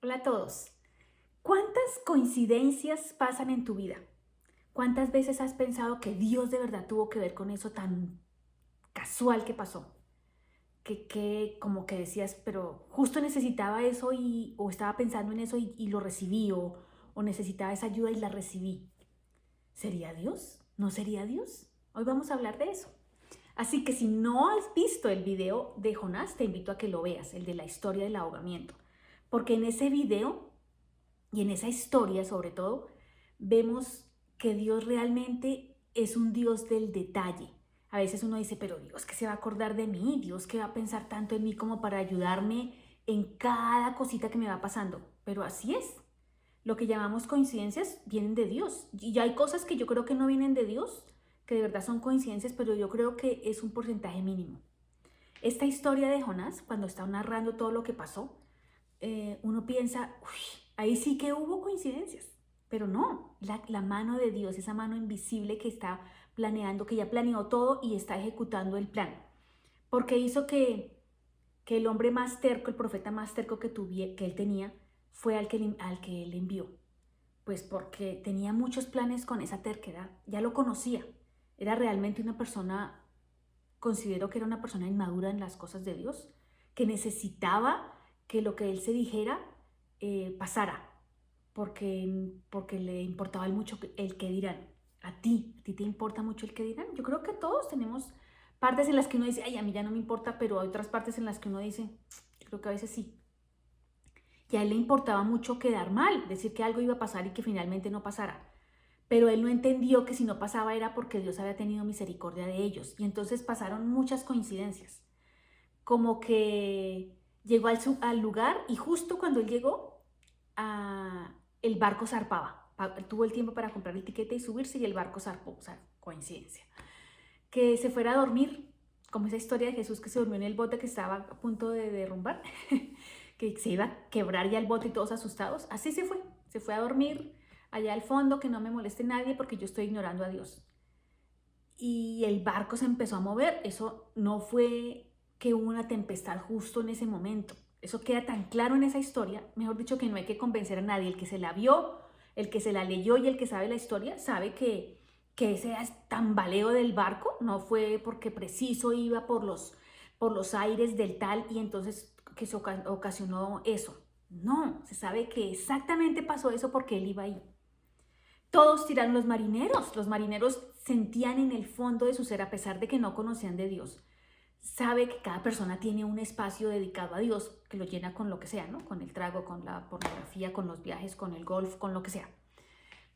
Hola a todos. ¿Cuántas coincidencias pasan en tu vida? ¿Cuántas veces has pensado que Dios de verdad tuvo que ver con eso tan casual que pasó? Que como que decías, pero justo necesitaba eso o estaba pensando en eso y lo recibí o necesitaba esa ayuda y la recibí. ¿Sería Dios? ¿No sería Dios? Hoy vamos a hablar de eso. Así que si no has visto el video de Jonás, te invito a que lo veas, el de la historia del ahogamiento. Porque en ese video y en esa historia, sobre todo, vemos que Dios realmente es un Dios del detalle. A veces uno dice, pero Dios, ¿qué se va a acordar de mí? Dios, ¿qué va a pensar tanto en mí como para ayudarme en cada cosita que me va pasando? Pero así es. Lo que llamamos coincidencias vienen de Dios. Y ya hay cosas que yo creo que no vienen de Dios, que de verdad son coincidencias, pero yo creo que es un porcentaje mínimo. Esta historia de Jonás, cuando está narrando todo lo que pasó, uno piensa, uy, ahí sí que hubo coincidencias, pero no, la mano de Dios, esa mano invisible que está planeando, que ya planeó todo y está ejecutando el plan, porque hizo que el hombre más terco, el profeta más terco que él tenía, fue al que él envió, pues porque tenía muchos planes con esa terquedad, ya lo conocía, era realmente una persona, considero que era una persona inmadura en las cosas de Dios, que necesitaba que lo que él se dijera pasara, porque le importaba mucho el que dirán. ¿A ti te importa mucho el que dirán? Yo creo que todos tenemos partes en las que uno dice, ay, a mí ya no me importa, pero hay otras partes en las que uno dice, yo creo que a veces sí. Y a él le importaba mucho quedar mal, decir que algo iba a pasar y que finalmente no pasara. Pero él no entendió que si no pasaba era porque Dios había tenido misericordia de ellos. Y entonces pasaron muchas coincidencias. Como que llegó al lugar y justo cuando él llegó, el barco zarpaba. Tuvo el tiempo para comprar el tiquete y subirse y el barco zarpó. O sea, coincidencia. Que se fuera a dormir, como esa historia de Jesús que se durmió en el bote que estaba a punto de derrumbar, que se iba a quebrar ya el bote y todos asustados. Así se fue a dormir allá al fondo, que no me moleste nadie porque yo estoy ignorando a Dios. Y el barco se empezó a mover. Eso no fue que hubo una tempestad justo en ese momento. Eso queda tan claro en esa historia, mejor dicho, que no hay que convencer a nadie. El que se la vio, el que se la leyó y el que sabe la historia, sabe que ese tambaleo del barco no fue porque preciso iba por los aires del tal y entonces que se ocasionó eso. No, se sabe que exactamente pasó eso porque él iba ahí. Todos tiraron los marineros sentían en el fondo de su ser, a pesar de que no conocían de Dios, sabe que cada persona tiene un espacio dedicado a Dios que lo llena con lo que sea, ¿no? Con el trago, con la pornografía, con los viajes, con el golf, con lo que sea.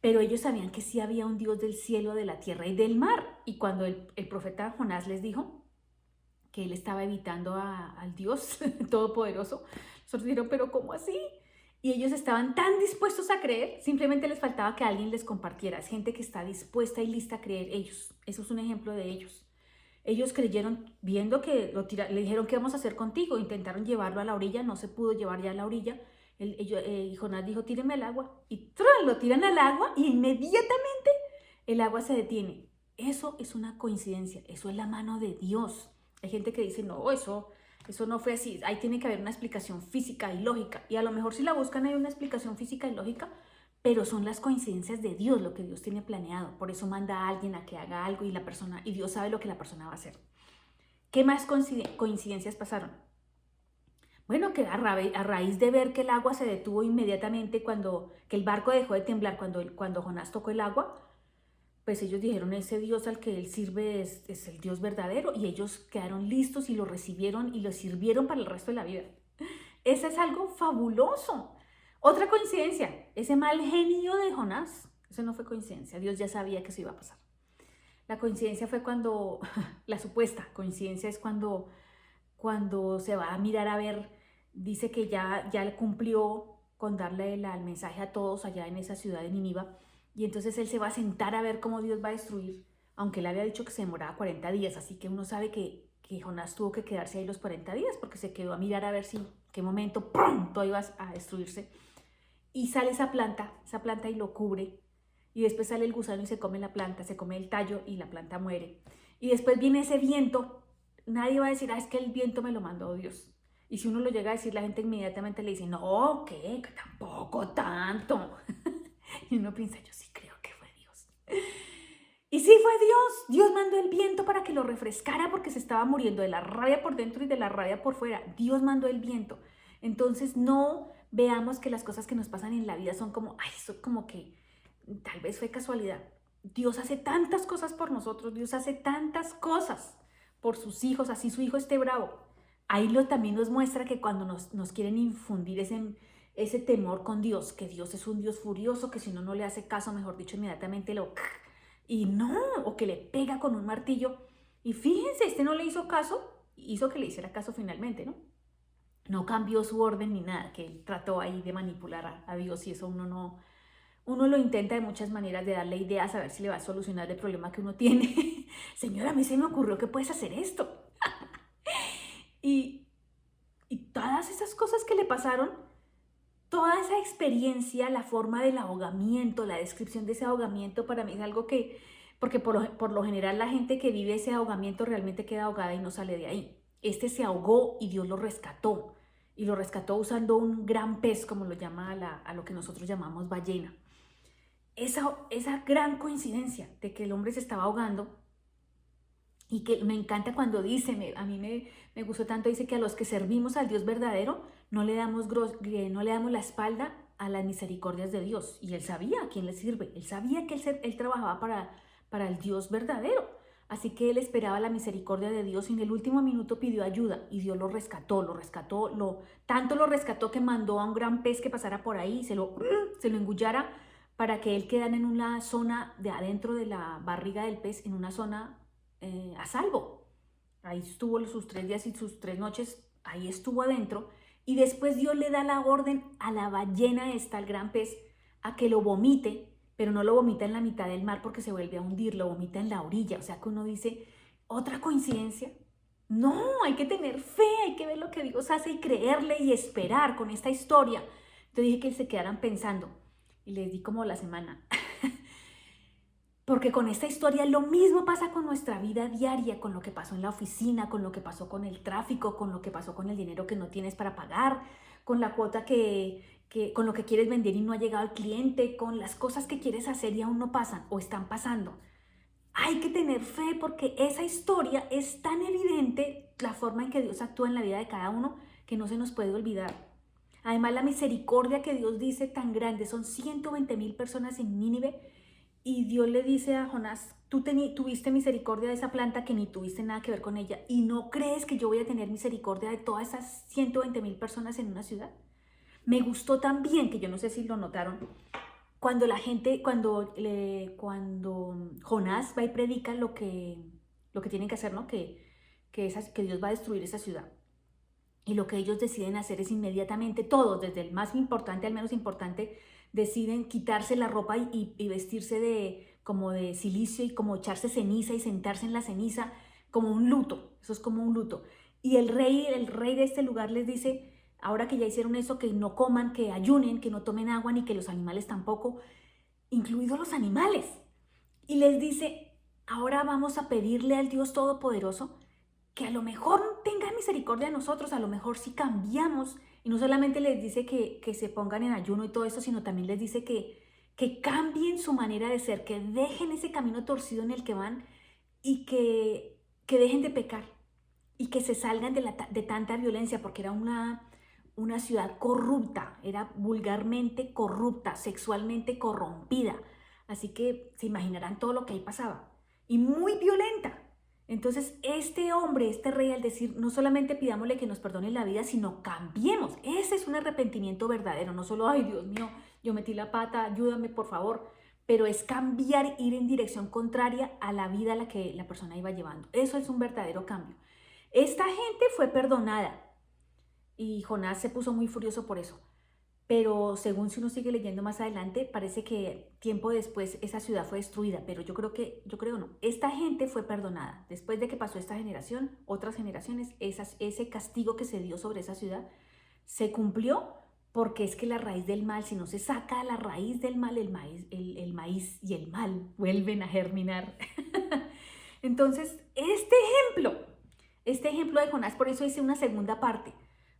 Pero ellos sabían que sí había un Dios del cielo, de la tierra y del mar. Y cuando el profeta Jonás les dijo que él estaba evitando al Dios Todopoderoso, nosotros dijeron, pero ¿cómo así? Y ellos estaban tan dispuestos a creer, simplemente les faltaba que alguien les compartiera. Es gente que está dispuesta y lista a creer ellos. Eso es un ejemplo de ellos. Ellos creyeron, viendo que le dijeron, ¿qué vamos a hacer contigo? Intentaron llevarlo a la orilla, no se pudo llevar ya a la orilla. Jonás dijo, tíreme al agua. Y ¡tran! Lo tiran al agua y inmediatamente el agua se detiene. Eso es una coincidencia, eso es la mano de Dios. Hay gente que dice, no, eso no fue así. Ahí tiene que haber una explicación física y lógica. Y a lo mejor si la buscan hay una explicación física y lógica, pero son las coincidencias de Dios, lo que Dios tiene planeado. Por eso manda a alguien a que haga algo y Dios sabe lo que la persona va a hacer. ¿Qué más coincidencias pasaron? Bueno, que a raíz de ver que el agua se detuvo inmediatamente que el barco dejó de temblar cuando Jonás tocó el agua, pues ellos dijeron, ese Dios al que él sirve es el Dios verdadero, y ellos quedaron listos y lo recibieron y lo sirvieron para el resto de la vida. Eso es algo fabuloso. Otra coincidencia, ese mal genio de Jonás, eso no fue coincidencia, Dios ya sabía que eso iba a pasar. La coincidencia fue la supuesta coincidencia es cuando se va a mirar a ver, dice que ya cumplió con darle el mensaje a todos allá en esa ciudad de Nínive, y entonces él se va a sentar a ver cómo Dios va a destruir, aunque él había dicho que se demoraba 40 días, así que uno sabe que Jonás tuvo que quedarse ahí los 40 días, porque se quedó a mirar a ver si, en qué momento, ¡pum!, todo iba a destruirse. Y sale esa planta y lo cubre, y después sale el gusano y se come la planta, se come el tallo y la planta muere. Y después viene ese viento, nadie va a decir, es que el viento me lo mandó Dios. Y si uno lo llega a decir, la gente inmediatamente le dice, no, ¿qué? Que tampoco tanto. Y uno piensa, yo sí creo que fue Dios. Y sí fue Dios. Dios mandó el viento para que lo refrescara porque se estaba muriendo de la rabia por dentro y de la rabia por fuera. Dios mandó el viento. Entonces no veamos que las cosas que nos pasan en la vida son como, ay, eso como que tal vez fue casualidad. Dios hace tantas cosas por nosotros. Dios hace tantas cosas por sus hijos, así su hijo esté bravo. Ahí también nos muestra que cuando nos quieren infundir ese temor con Dios, que Dios es un Dios furioso, que si uno no le hace caso, mejor dicho, inmediatamente y no, o que le pega con un martillo. Y fíjense, este no le hizo caso, hizo que le hiciera caso finalmente, ¿no? No cambió su orden ni nada, que él trató ahí de manipular a Dios y eso uno lo intenta de muchas maneras de darle ideas a ver si le va a solucionar el problema que uno tiene. Señora, a mí se me ocurrió que puedes hacer esto. Y todas esas cosas que le pasaron, toda esa experiencia, la forma del ahogamiento, la descripción de ese ahogamiento para mí es algo que, porque por lo general la gente que vive ese ahogamiento realmente queda ahogada y no sale de ahí. Este se ahogó y Dios lo rescató. Y lo rescató usando un gran pez, como lo llama a lo que nosotros llamamos ballena. Esa gran coincidencia de que el hombre se estaba ahogando. Y que me encanta cuando dice, a mí me gustó tanto, dice que a los que servimos al Dios verdadero no le damos la espalda a las misericordias de Dios. Y él sabía a quién le sirve, él sabía que él trabajaba para el Dios verdadero. Así que él esperaba la misericordia de Dios y en el último minuto pidió ayuda y Dios lo rescató, tanto lo rescató que mandó a un gran pez que pasara por ahí y se lo engullara para que él quedara en una zona de adentro de la barriga del pez, en una zona a salvo. Ahí estuvo sus 3 días y sus 3 noches, ahí estuvo adentro. Y después Dios le da la orden a la ballena esta, al gran pez, a que lo vomite, pero no lo vomita en la mitad del mar porque se vuelve a hundir, lo vomita en la orilla. O sea que uno dice, ¿otra coincidencia? No, hay que tener fe, hay que ver lo que Dios hace y creerle y esperar con esta historia. Yo dije que se quedaran pensando y les di como la semana. Porque con esta historia lo mismo pasa con nuestra vida diaria, con lo que pasó en la oficina, con lo que pasó con el tráfico, con lo que pasó con el dinero que no tienes para pagar, con la cuota con lo que quieres vender y no ha llegado al cliente, con las cosas que quieres hacer y aún no pasan o están pasando. Hay que tener fe porque esa historia es tan evidente, la forma en que Dios actúa en la vida de cada uno, que no se nos puede olvidar. Además, la misericordia que Dios dice tan grande, son 120,000 personas en Nínive. Y Dios le dice a Jonás, tú tuviste misericordia de esa planta que ni tuviste nada que ver con ella. ¿Y no crees que yo voy a tener misericordia de todas esas 120,000 personas en una ciudad? Me gustó también, que yo no sé si lo notaron, cuando Jonás va y predica lo que tienen que hacer, ¿no? Que Dios va a destruir esa ciudad. Y lo que ellos deciden hacer es inmediatamente todos, desde el más importante al menos importante, deciden quitarse la ropa y vestirse como de silicio y como echarse ceniza y sentarse en la ceniza como un luto. Eso es como un luto. Y el rey de este lugar les dice, ahora que ya hicieron eso, que no coman, que ayunen, que no tomen agua, ni que los animales tampoco, incluidos los animales. Y les dice, ahora vamos a pedirle al Dios Todopoderoso que a lo mejor tenga misericordia de nosotros, a lo mejor si cambiamos, y no solamente les dice que se pongan en ayuno y todo eso, sino también les dice que cambien su manera de ser, que dejen ese camino torcido en el que van y que dejen de pecar y que se salgan de tanta violencia, porque era una ciudad corrupta, era vulgarmente corrupta, sexualmente corrompida, así que se imaginarán todo lo que ahí pasaba, y muy violenta. Entonces este hombre, este rey, al decir no solamente pidámosle que nos perdone la vida, sino cambiemos. Ese es un arrepentimiento verdadero, no solo, ay Dios mío, yo metí la pata, ayúdame por favor, pero es cambiar, ir en dirección contraria a la vida a la que la persona iba llevando. Eso es un verdadero cambio. Esta gente fue perdonada y Jonás se puso muy furioso por eso. Pero según si uno sigue leyendo más adelante, parece que tiempo después esa ciudad fue destruida, pero yo creo no. Esta gente fue perdonada. Después de que pasó esta generación, otras generaciones, ese castigo que se dio sobre esa ciudad se cumplió, porque es que la raíz del mal, si no se saca la raíz del mal, el maíz y el mal vuelven a germinar. Entonces, este ejemplo de Jonás, por eso hice una segunda parte,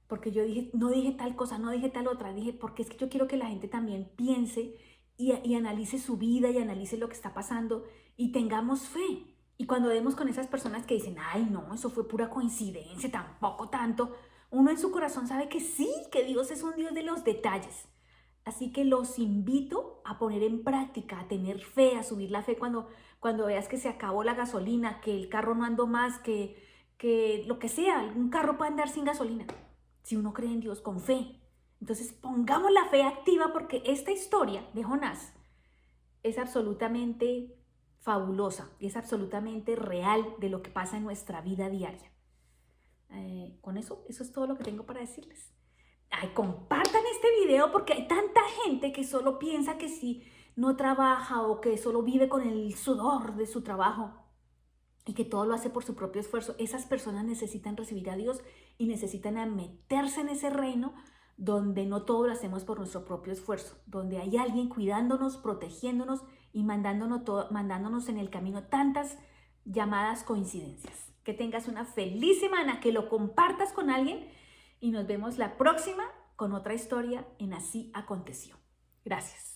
porque yo dije, no dije tal cosa, no dije tal otra, dije, porque es que yo quiero que la gente también piense y analice su vida y analice lo que está pasando y tengamos fe. Y cuando vemos con esas personas que dicen, ay no, eso fue pura coincidencia, tampoco tanto, uno en su corazón sabe que sí, que Dios es un Dios de los detalles. Así que los invito a poner en práctica, a tener fe, a subir la fe cuando veas que se acabó la gasolina, que el carro no andó más, que lo que sea, un carro puede andar sin gasolina. Si uno cree en Dios con fe. Entonces pongamos la fe activa porque esta historia de Jonás es absolutamente fabulosa y es absolutamente real de lo que pasa en nuestra vida diaria. Con eso es todo lo que tengo para decirles. Ay, compartan este video porque hay tanta gente que solo piensa que si no trabaja o que solo vive con el sudor de su trabajo y que todo lo hace por su propio esfuerzo. Esas personas necesitan recibir a Dios y necesitan meterse en ese reino donde no todo lo hacemos por nuestro propio esfuerzo, donde hay alguien cuidándonos, protegiéndonos y mandándonos en el camino tantas llamadas coincidencias. Que tengas una feliz semana, que lo compartas con alguien y nos vemos la próxima con otra historia en Así Aconteció. Gracias.